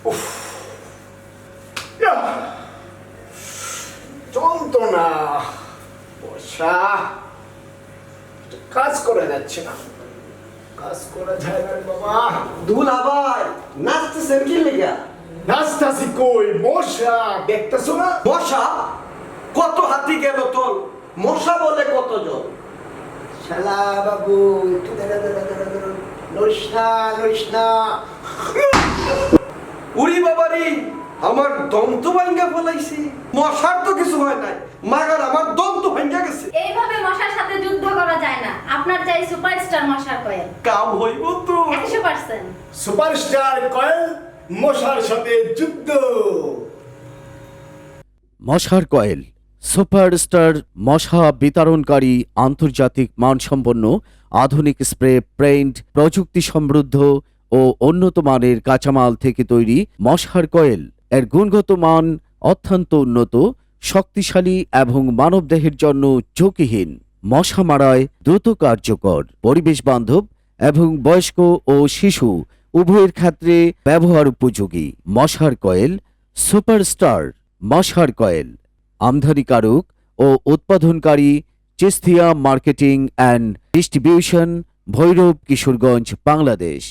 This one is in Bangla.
উফ, ইয়া, যন্ত্রণা, বর্ষা, কাজ করা যাচ্ছে না, কাজ করা যায় না রে বাবা। দুলা ভাই নাচতেছেন কি লেগা? নাস্তাসি কই, মশা দেখতেছো না? মশা কত হাতি গেল তোর, মশা বলে কতজন? শালা বাবু একটু দাঁড়া, নড়িস না, নড়িস না। উড়ি বাবারি, আমার দম তো ভাঙ্গা ফলাইছি। মশার তো কিছু হয় নাই, মাগার আমার দম তো ভাঙ্গা গেছে। এইভাবে মশার সাথে যুদ্ধ করা যায় না। আপনার চাই সুপারস্টার মশার কয়েল। কাম হইব তো। 100%। সুপারস্টার কয়েল মশার সাথে যুদ্ধ। মশার কয়েল সুপারস্টার মশা বিতরণকারী আন্তর্জাতিক মানসম্পন্ন আধুনিক স্প্রে পেইন্ট প্রযুক্তি সমৃদ্ধ ও উন্নত মানের কাঁচামাল থেকে তৈরি মশার কয়েল এর গুণগত মান অত্যন্ত উন্নত, শক্তিশালী এবং মানবদেহের জন্য ঝুঁকিহীন। মশা মারায় দ্রুত কার্যকর, পরিবেশ বান্ধব এবং বয়স্ক ও শিশু উভয়ের ক্ষেত্রে ব্যবহার উপযোগী। মশার কয়েল সুপারস্টার মশার কয়েল আমদানিকারক ও উৎপাদনকারী Chistia marketing and distribution, Bhairab, Kishoreganj, Bangladesh.